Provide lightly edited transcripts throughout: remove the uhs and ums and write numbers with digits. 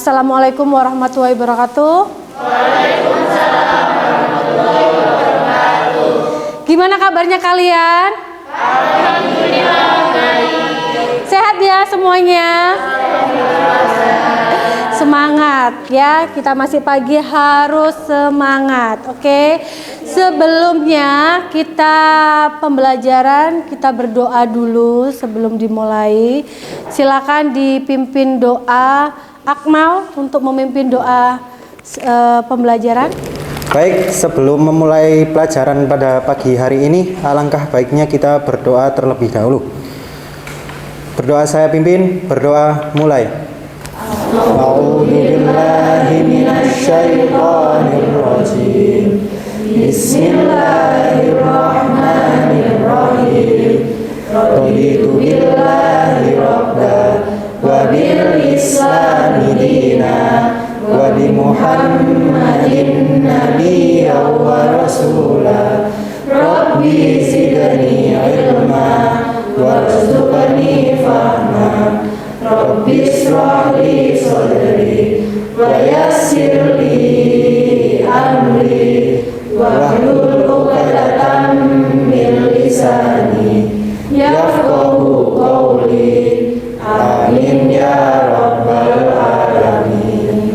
Assalamualaikum warahmatullahi wabarakatuh. Waalaikumsalam warahmatullahi wabarakatuh. Gimana kabarnya kalian? Alhamdulillah baik. Sehat ya semuanya? Semangat ya, kita masih pagi harus semangat, oke? Sebelumnya kita pembelajaran, kita berdoa dulu sebelum dimulai. Silakan dipimpin doa. Akmal untuk memimpin doa pembelajaran. Baik, sebelum memulai pelajaran pada pagi hari ini, alangkah baiknya kita berdoa terlebih dahulu. Berdoa saya pimpin, berdoa mulai. A'udzubillahi minasyaitonirrajim. Bismillahirrahmanirrahim. Raditu billahi rabba wa bil islami dina wa bi Muhammadin nabiyya wa rasula. Rabbi zidni ilma warzuqni fahma. Rabbi shrah li sadri wa yassir li amri wahlul 'uqdatam min lisani yafqahu qawli. Amin ya rabbal alamin.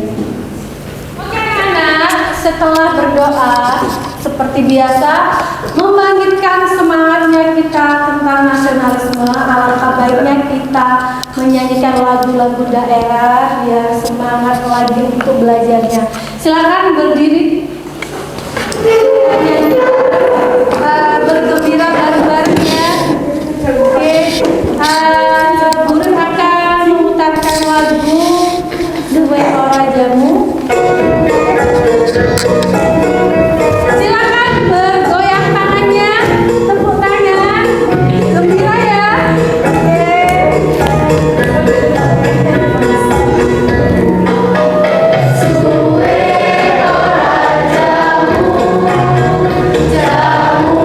Oke anak, setelah berdoa seperti biasa membangkitkan semangatnya kita tentang nasionalisme, alangkah baiknya kita menyanyikan lagu-lagu daerah biar semangat lagi untuk belajarnya. Silakan berdiri, bergembira bareng-bareng ya. Oke, guru akan memutarkan lagu Suwe Ora Jamu. Silakan bergoyang tangannya, tepuk tangan, gembira ya. Suwe ora jamu, jamu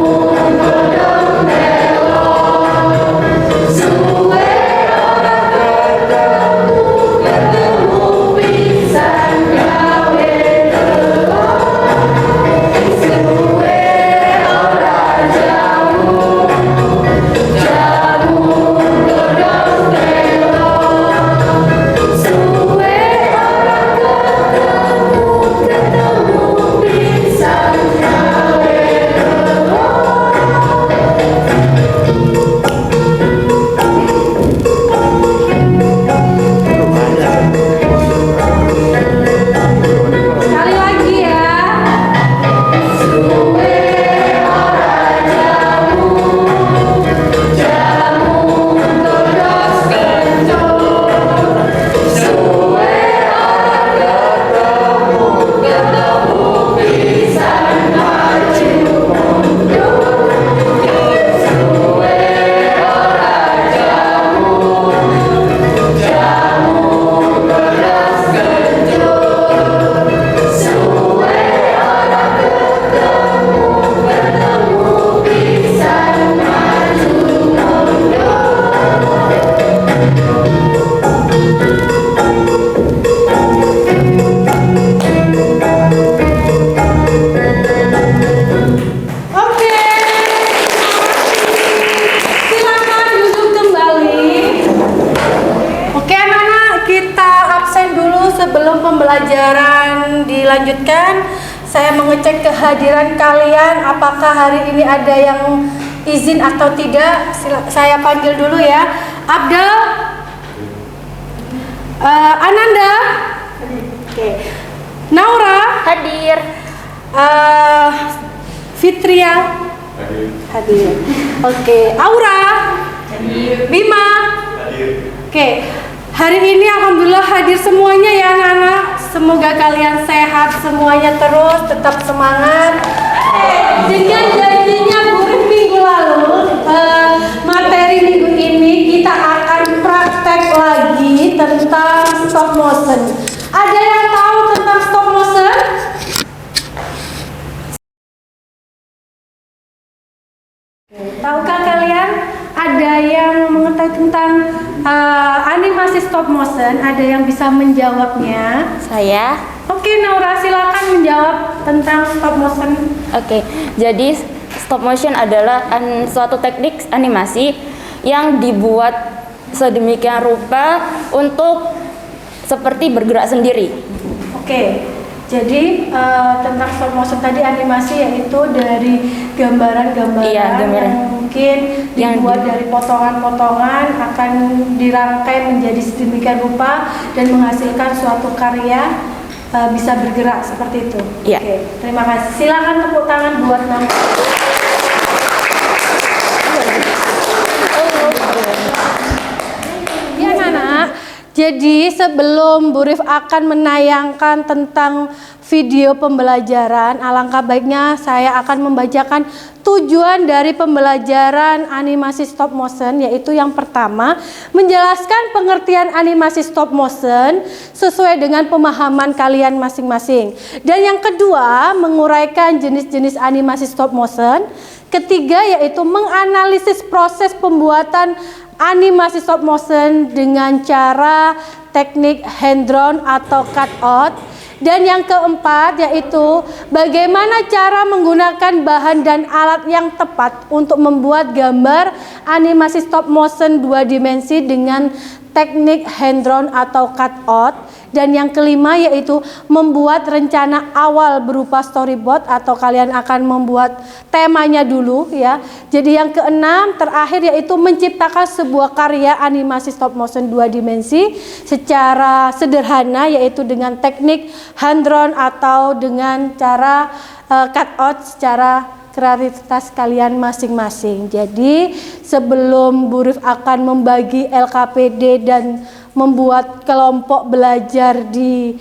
godhong telo. Suwe ora ketemu pisan gawe telo. Suwe ora jamu, jamu godhong telo. Suwe ora ketemu pisan gawe telo. Sekali lagi ya. Suwe ora jamu, jamu godhong kencur. Suwe ora ketemu pisan maju mundur. Suwe ora jamu, jamu godhong kencur. Suwe ora ketemu pisan maju mundur. Oke. Silakan duduk kembali. Oke anak-anak, kita absen dulu sebelum pembelajaran dilanjutkan. Saya mengecek kehadiran kalian, apakah hari ini ada yang izin atau tidak. Saya panggil dulu ya. Abdel, Ananda, oke. Naura, Hadir. Fitria, hadir. Oke. Aura, Hadir. Bima, Hadir. oke. Hari ini alhamdulillah hadir semuanya ya anak-anak. Semoga kalian sehat semuanya, terus tetap semangat. Dengan janjinya guru minggu lalu, materi minggu ini kita akan praktek lagi tentang stop motion. Ada yang tahu tentang stop motion? Tahukah kalian ada yang mengetahui tentang animasi stop motion? motion, ada yang bisa menjawabnya? Saya. Oke, Naura, silakan menjawab tentang stop motion. Oke, jadi stop motion adalah suatu teknik animasi yang dibuat sedemikian rupa untuk seperti bergerak sendiri. Oke, jadi tentang stop motion tadi animasi yaitu dari gambaran-gambaran Iya, gambaran. yang mungkin dibuat dari potongan-potongan akan dirangkai menjadi sedemikian rupa dan menghasilkan suatu karya bisa bergerak seperti itu. Iya. Oke, terima kasih. Silakan tepuk tangan buat Naura. Ya, anak-anak. Jadi sebelum Bu Rif akan menayangkan tentang video pembelajaran, alangkah baiknya saya akan membacakan tujuan dari pembelajaran animasi stop motion, yaitu yang pertama, menjelaskan pengertian animasi stop motion sesuai dengan pemahaman kalian masing-masing. Dan yang kedua, menguraikan jenis-jenis animasi stop motion. Ketiga, yaitu menganalisis proses pembuatan animasi stop motion dengan cara teknik hand drawn atau cut out. Dan yang keempat yaitu bagaimana cara menggunakan bahan dan alat yang tepat untuk membuat gambar animasi stop motion 2 dimensi dengan teknik hand drawn atau cut out. Dan yang kelima yaitu membuat rencana awal berupa storyboard atau kalian akan membuat temanya dulu ya. Jadi yang keenam terakhir yaitu menciptakan sebuah karya animasi stop motion 2 dimensi secara sederhana yaitu dengan teknik hand drawn atau dengan cara cut out secara kreativitas kalian masing-masing. Jadi sebelum Bu Rif akan membagi LKPD dan membuat kelompok belajar di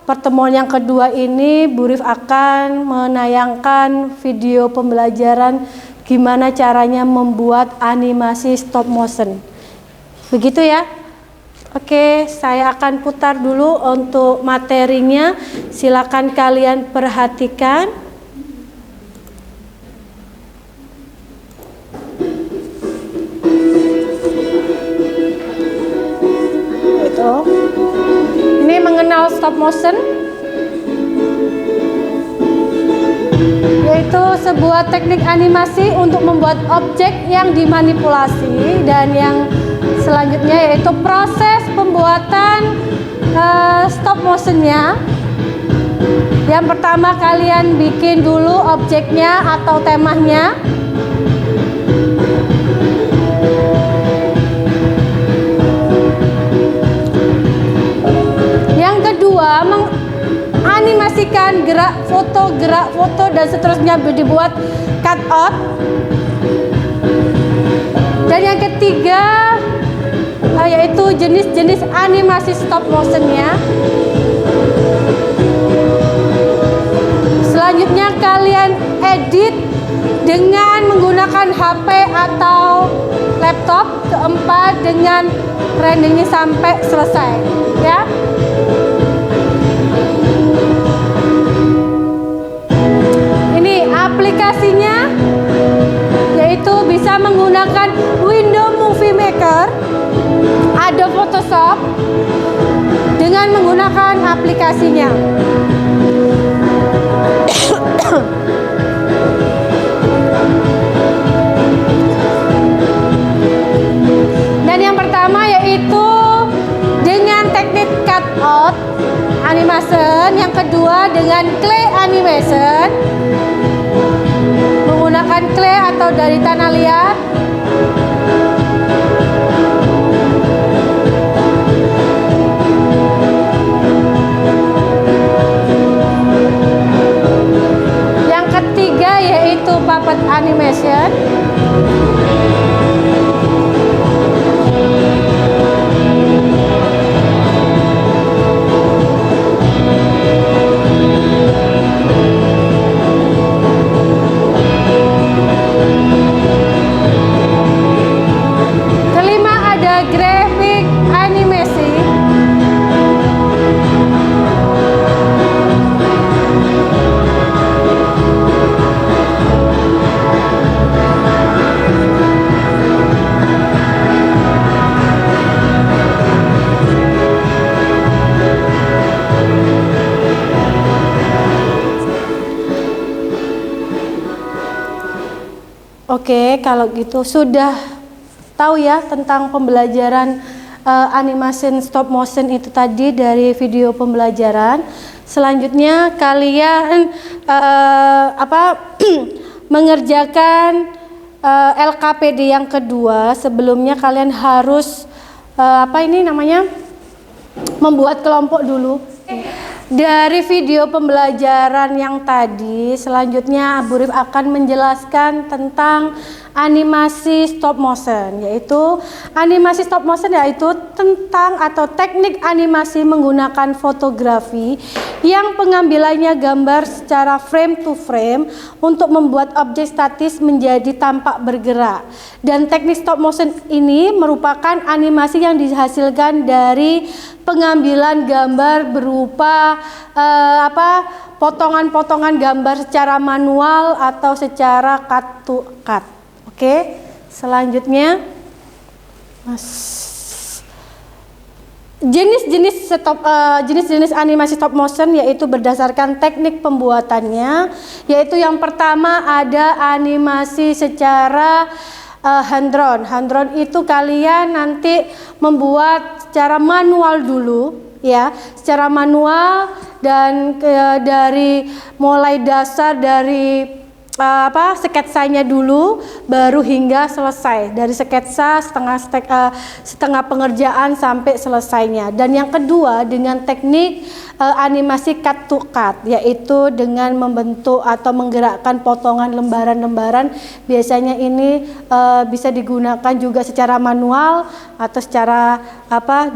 pertemuan yang kedua ini, Bu Rif akan menayangkan video pembelajaran gimana caranya membuat animasi stop motion. Begitu ya? Oke, saya akan putar dulu untuk materinya. Silakan kalian perhatikan. Ini mengenal stop motion, yaitu sebuah teknik animasi untuk membuat objek yang dimanipulasi. Dan yang selanjutnya yaitu proses pembuatan stop motionnya. Yang pertama kalian bikin dulu objeknya atau temanya. Menganimasikan gerak foto dan seterusnya dibuat cut out. Dan yang ketiga yaitu jenis-jenis animasi stop motionnya. Selanjutnya kalian edit dengan menggunakan HP atau laptop. Keempat dengan renderingnya sampai selesai ya. Aplikasinya yaitu bisa menggunakan Windows Movie Maker, Adobe Photoshop dengan menggunakan aplikasinya. Dan yang pertama yaitu dengan teknik cut out animation, yang kedua dengan clay animation menggunakan clay atau dari tanah liat. Yang ketiga yaitu puppet animation. Kelima Oke, kalau gitu sudah tahu ya tentang pembelajaran animation stop motion itu tadi dari video pembelajaran. Selanjutnya kalian mengerjakan LKPD yang kedua. Sebelumnya kalian harus membuat kelompok dulu. Dari video pembelajaran yang tadi, selanjutnya Bu Rif akan menjelaskan tentang animasi stop motion, yaitu animasi stop motion yaitu tentang atau teknik animasi menggunakan fotografi yang pengambilannya gambar secara frame to frame untuk membuat objek statis menjadi tampak bergerak. Dan teknik stop motion ini merupakan animasi yang dihasilkan dari pengambilan gambar berupa potongan-potongan gambar secara manual atau secara cut to cut. Oke, selanjutnya jenis-jenis animasi stop motion yaitu berdasarkan teknik pembuatannya, yaitu yang pertama ada animasi secara hand drawn. Hand drawn itu kalian nanti membuat secara manual dulu ya, secara manual dan dari mulai dasar dari sketsanya dulu baru hingga selesai, dari sketsa setengah pengerjaan sampai selesainya. Dan yang kedua dengan teknik animasi cut to cut, yaitu dengan membentuk atau menggerakkan potongan lembaran-lembaran. Biasanya ini bisa digunakan juga secara manual atau secara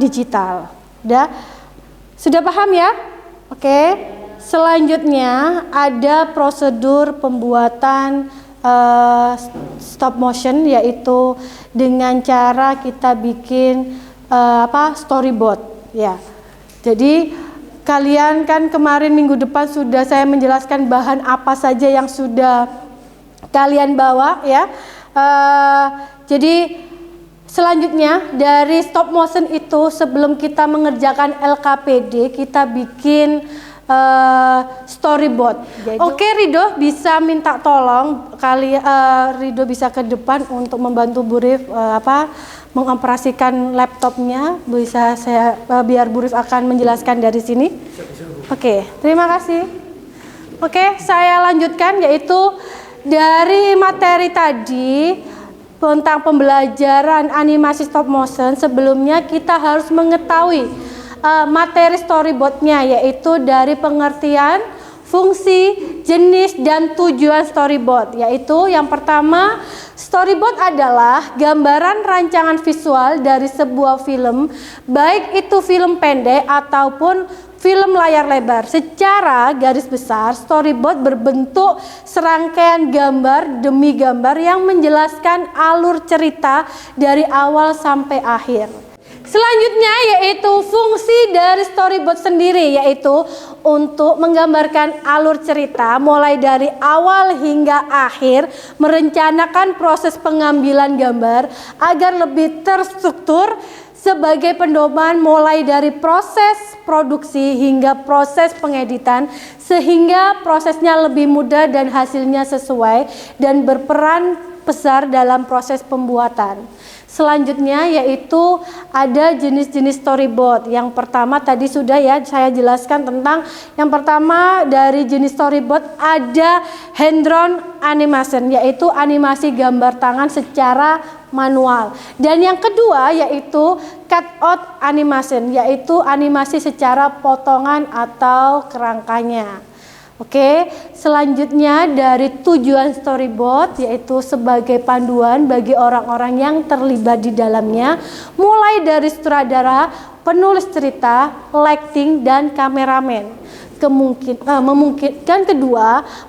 digital. Sudah paham ya? Oke. Selanjutnya ada prosedur pembuatan stop motion, yaitu dengan cara kita bikin storyboard ya. Jadi kalian kan kemarin minggu depan sudah saya menjelaskan bahan apa saja yang sudah kalian bawa ya. Jadi selanjutnya dari stop motion itu, sebelum kita mengerjakan LKPD, kita bikin storyboard. Oke, Rido bisa minta tolong Rido bisa ke depan untuk membantu Bu Rif mengoperasikan laptopnya. Bisa biar Bu Rif akan menjelaskan dari sini. Oke, terima kasih. Oke, saya lanjutkan, yaitu dari materi tadi tentang pembelajaran animasi stop motion. Sebelumnya kita harus mengetahui materi storyboardnya, yaitu dari pengertian, fungsi, jenis, dan tujuan storyboard. Yaitu yang pertama, storyboard adalah gambaran rancangan visual dari sebuah film, baik itu film pendek ataupun film layar lebar. Secara garis besar, storyboard berbentuk serangkaian gambar demi gambar yang menjelaskan alur cerita dari awal sampai akhir. Selanjutnya yaitu fungsi dari storyboard sendiri, yaitu untuk menggambarkan alur cerita mulai dari awal hingga akhir, merencanakan proses pengambilan gambar agar lebih terstruktur sebagai pedoman mulai dari proses produksi hingga proses pengeditan, sehingga prosesnya lebih mudah dan hasilnya sesuai dan berperan besar dalam proses pembuatan. Selanjutnya yaitu ada jenis-jenis storyboard. Yang pertama tadi sudah ya saya jelaskan tentang yang pertama dari jenis storyboard ada hand drawn animation, yaitu animasi gambar tangan secara manual. Dan yang kedua yaitu cut out animation, yaitu animasi secara potongan atau kerangkanya. Oke, selanjutnya dari tujuan storyboard, yaitu sebagai panduan bagi orang-orang yang terlibat di dalamnya, mulai dari sutradara, penulis cerita, lighting, dan kameramen.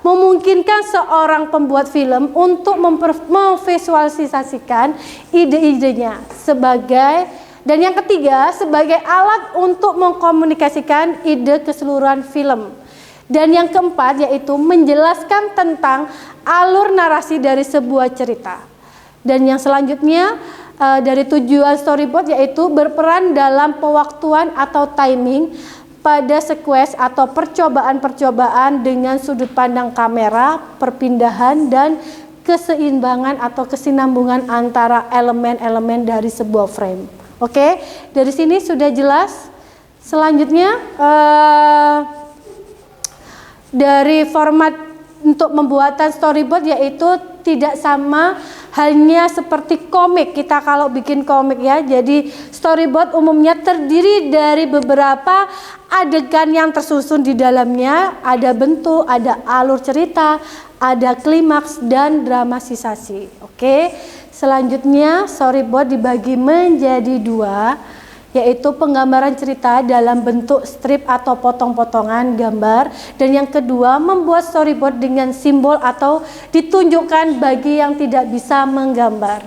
Memungkinkan seorang pembuat film untuk memvisualisasikan ide-idenya dan yang ketiga sebagai alat untuk mengkomunikasikan ide keseluruhan film. Dan yang keempat yaitu menjelaskan tentang alur narasi dari sebuah cerita. Dan yang selanjutnya dari tujuan storyboard yaitu berperan dalam pewaktuan atau timing pada sequence atau percobaan-percobaan dengan sudut pandang kamera, perpindahan, dan keseimbangan atau kesinambungan antara elemen-elemen dari sebuah frame. Oke, dari sini sudah jelas. Selanjutnya dari format untuk pembuatan storyboard yaitu tidak sama hanya seperti komik. Kita kalau bikin komik ya, jadi storyboard umumnya terdiri dari beberapa adegan yang tersusun di dalamnya, ada bentuk, ada alur cerita, ada klimaks dan dramatisasi. Oke, selanjutnya storyboard dibagi menjadi dua, yaitu penggambaran cerita dalam bentuk strip atau potong-potongan gambar, dan yang kedua membuat storyboard dengan simbol atau ditunjukkan bagi yang tidak bisa menggambar.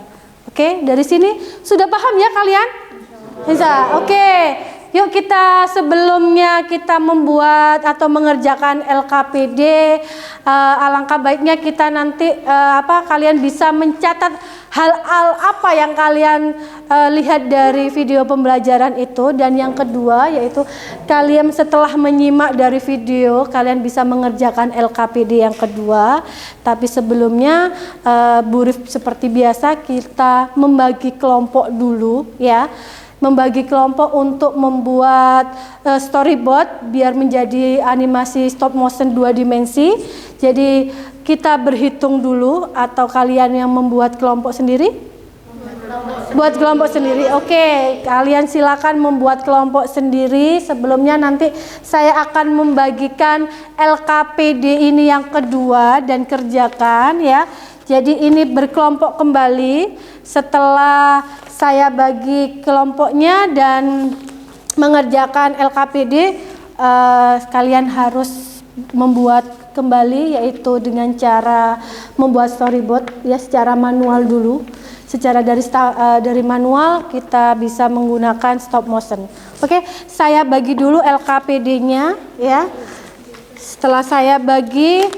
Oke, dari sini sudah paham ya kalian? Bisa. Oke, yuk kita sebelumnya kita membuat atau mengerjakan LKPD, alangkah baiknya kita nanti kalian bisa mencatat hal-hal apa yang kalian lihat dari video pembelajaran itu, dan yang kedua yaitu kalian setelah menyimak dari video kalian bisa mengerjakan LKPD yang kedua. Tapi sebelumnya Bu Rif seperti biasa kita membagi kelompok dulu ya. Membagi kelompok untuk membuat storyboard biar menjadi animasi stop motion 2 dimensi. Jadi kita berhitung dulu, atau kalian yang membuat kelompok sendiri? Buat kelompok sendiri. Oke, kalian silakan membuat kelompok sendiri. Sebelumnya nanti saya akan membagikan LKPD ini yang kedua dan kerjakan ya. Jadi ini berkelompok kembali setelah saya bagi kelompoknya dan mengerjakan LKPD. Kalian harus membuat kembali, yaitu dengan cara membuat storyboard ya secara manual dulu. Secara dari manual kita bisa menggunakan stop motion. Oke, saya bagi dulu LKPD-nya ya. Setelah saya bagi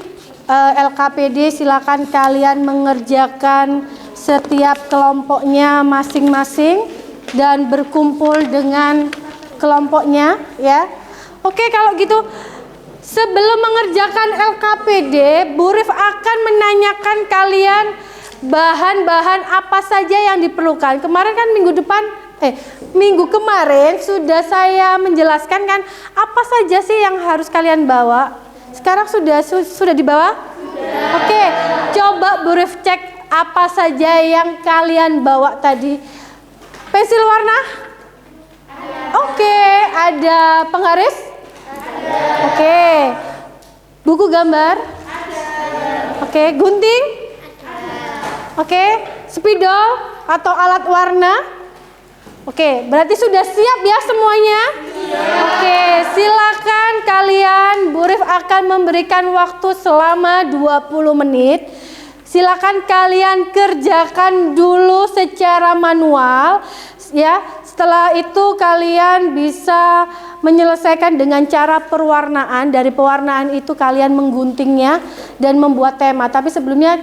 LKPD, silakan kalian mengerjakan setiap kelompoknya masing-masing dan berkumpul dengan kelompoknya ya. Oke, kalau gitu sebelum mengerjakan LKPD, Bu Rif akan menanyakan kalian bahan-bahan apa saja yang diperlukan. Kemarin kan minggu kemarin sudah saya menjelaskan kan apa saja sih yang harus kalian bawa. Sekarang sudah dibawa? Oke, coba Bu Rif cek apa saja yang kalian bawa tadi. Pensil warna? Oke, ada penggaris? Oke. Buku gambar? Oke, gunting? Oke, spidol atau alat warna? Oke, berarti sudah siap ya semuanya? Oke, silakan kalian, Bu Rif akan memberikan waktu selama 20 menit. Silakan kalian kerjakan dulu secara manual ya. Setelah itu kalian bisa menyelesaikan dengan cara perwarnaan. Dari pewarnaan itu kalian mengguntingnya dan membuat tema. Tapi sebelumnya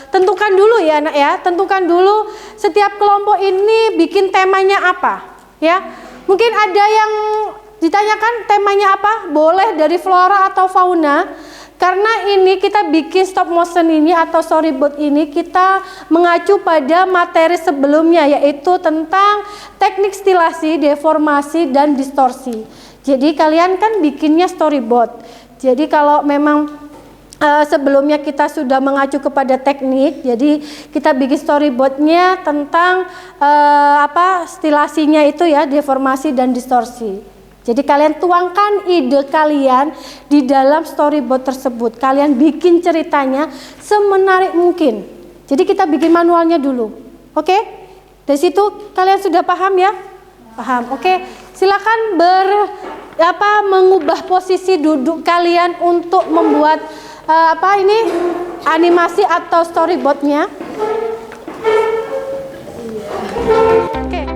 tentukan dulu ya anak ya. Tentukan dulu setiap kelompok ini bikin temanya apa ya. Mungkin ada yang ditanyakan temanya apa? Boleh dari flora atau fauna. Karena ini kita bikin stop motion ini atau storyboard ini kita mengacu pada materi sebelumnya, yaitu tentang teknik stilasi, deformasi, dan distorsi. Jadi kalian kan bikinnya storyboard. Jadi kalau memang sebelumnya kita sudah mengacu kepada teknik, jadi kita bikin storyboardnya tentang stilasinya itu ya, deformasi dan distorsi. Jadi kalian tuangkan ide kalian di dalam storyboard tersebut. Kalian bikin ceritanya semenarik mungkin. Jadi kita bikin manualnya dulu. Oke? Dari situ kalian sudah paham ya? Paham. Oke. Silakan mengubah posisi duduk kalian untuk membuat animasi atau storyboardnya. Oke.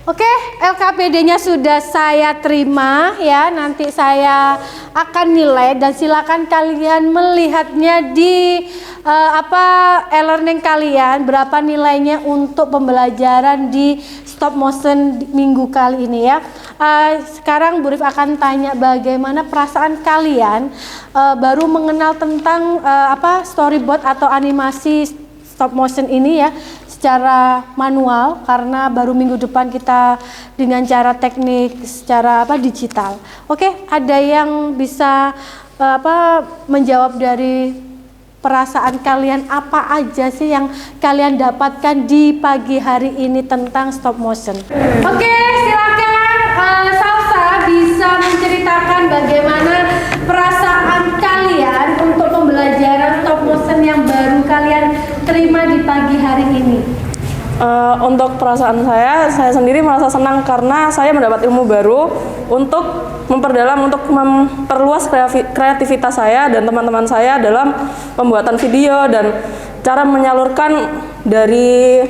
Oke, LKPD-nya sudah saya terima ya. Nanti saya akan nilai dan silakan kalian melihatnya di e-learning kalian berapa nilainya untuk pembelajaran di stop motion minggu kali ini ya. Sekarang Bu Rif akan tanya bagaimana perasaan kalian baru mengenal tentang storyboard atau animasi stop motion ini ya, secara manual, karena baru minggu depan kita dengan cara teknik secara digital. Oke, ada yang bisa menjawab dari perasaan kalian, apa aja sih yang kalian dapatkan di pagi hari ini tentang stop motion? Oke, silakan Salsa bisa menceritakan bagaimana perasaan kalian untuk pembelajaran stop motion yang baru kalian terima di pagi hari ini. Untuk perasaan saya sendiri merasa senang karena saya mendapat ilmu baru untuk memperdalam, untuk memperluas kreativitas saya dan teman-teman saya dalam pembuatan video dan cara menyalurkan dari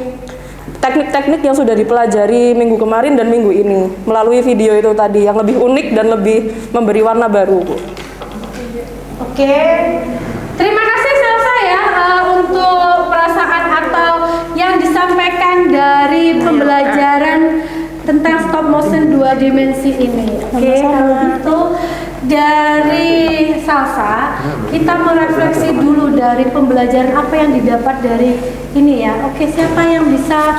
teknik-teknik yang sudah dipelajari minggu kemarin dan minggu ini melalui video itu tadi yang lebih unik dan lebih memberi warna baru, Bu. Oke, terima kasih Salsa ya untuk perasaan atau yang disampaikan dari pembelajaran tentang stop motion 2 dimensi ini. Oke, kalau gitu dari Salsa kita merefleksi dulu dari pembelajaran apa yang didapat dari ini ya. Oke, siapa yang bisa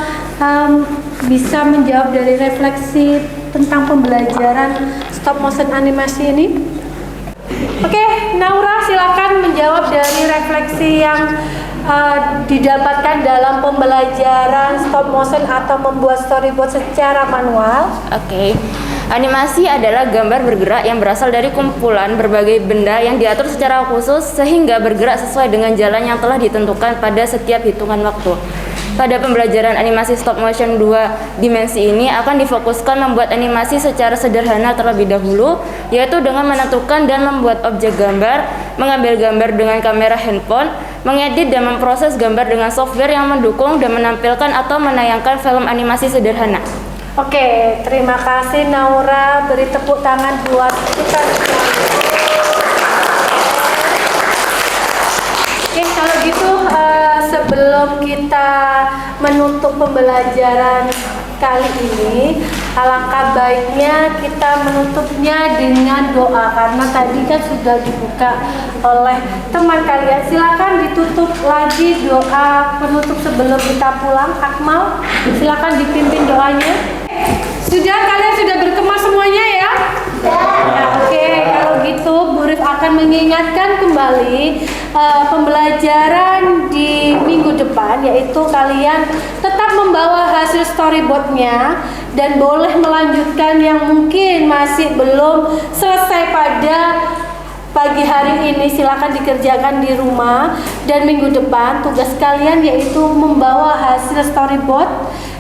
menjawab dari refleksi tentang pembelajaran stop motion animasi ini? Oke, Naura silakan menjawab dari refleksi yang didapatkan dalam pembelajaran stop motion atau membuat storyboard secara manual. Oke. Animasi adalah gambar bergerak yang berasal dari kumpulan berbagai benda yang diatur secara khusus sehingga bergerak sesuai dengan jalan yang telah ditentukan pada setiap hitungan waktu. Pada pembelajaran animasi stop motion 2 dimensi ini akan difokuskan membuat animasi secara sederhana terlebih dahulu, yaitu dengan menentukan dan membuat objek gambar, mengambil gambar dengan kamera handphone, mengedit dan memproses gambar dengan software yang mendukung dan menampilkan atau menayangkan film animasi sederhana. Oke, terima kasih Naura. Beri tepuk tangan buat kita. Oke, kalau gitu sebelum kita menutup pembelajaran kali ini, alangkah baiknya kita menutupnya dengan doa karena tadi kan sudah dibuka oleh teman kalian. Silakan ditutup lagi doa penutup sebelum kita pulang. Akmal, silakan dipimpin doanya. Sudah, kalian sudah berkemas semuanya ya? Nah, oke, kalau gitu Bu Rif akan mengingatkan kembali pembelajaran di minggu depan, yaitu kalian tetap membawa hasil storyboardnya dan boleh melanjutkan yang mungkin masih belum selesai pada pagi hari ini. Silakan dikerjakan di rumah, dan minggu depan tugas kalian yaitu membawa hasil storyboard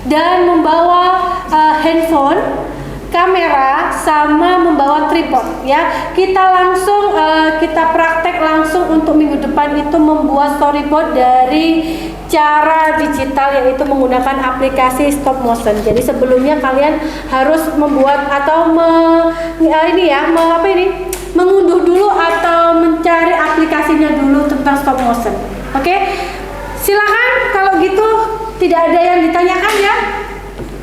dan membawa handphone, kamera, sama membawa tripod ya. Kita langsung kita praktek langsung untuk minggu depan itu membuat storyboard dari cara digital, yaitu menggunakan aplikasi stop motion. Jadi sebelumnya kalian harus membuat atau mengunduh dulu atau mencari aplikasinya dulu tentang stop motion. Oke, silakan kalau gitu. Tidak ada yang ditanyakan ya?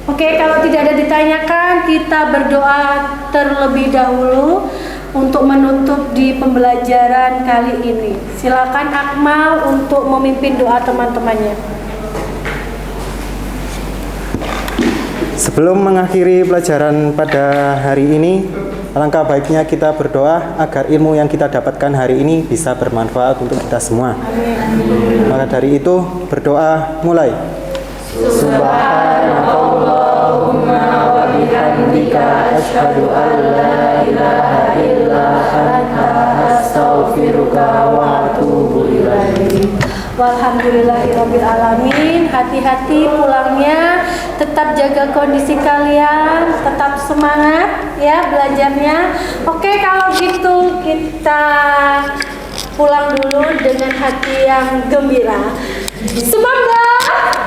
Oke, kalau tidak ada ditanyakan, kita berdoa terlebih dahulu untuk menutup di pembelajaran kali ini. Silakan Akmal untuk memimpin doa teman-temannya. Sebelum mengakhiri pelajaran pada hari ini, alangkah baiknya kita berdoa agar ilmu yang kita dapatkan hari ini bisa bermanfaat untuk kita semua. Maka dari itu, berdoa mulai. Subhanakallahumma wa bihamdika asyhadu an la ilaha illa anta astaghfiruka wa atubu ilaik. Walhamdulillahirabbil alamin. Hati-hati pulangnya, tetap jaga kondisi kalian, tetap semangat ya belajarnya. Oke, kalau gitu kita pulang dulu dengan hati yang gembira. Semangat!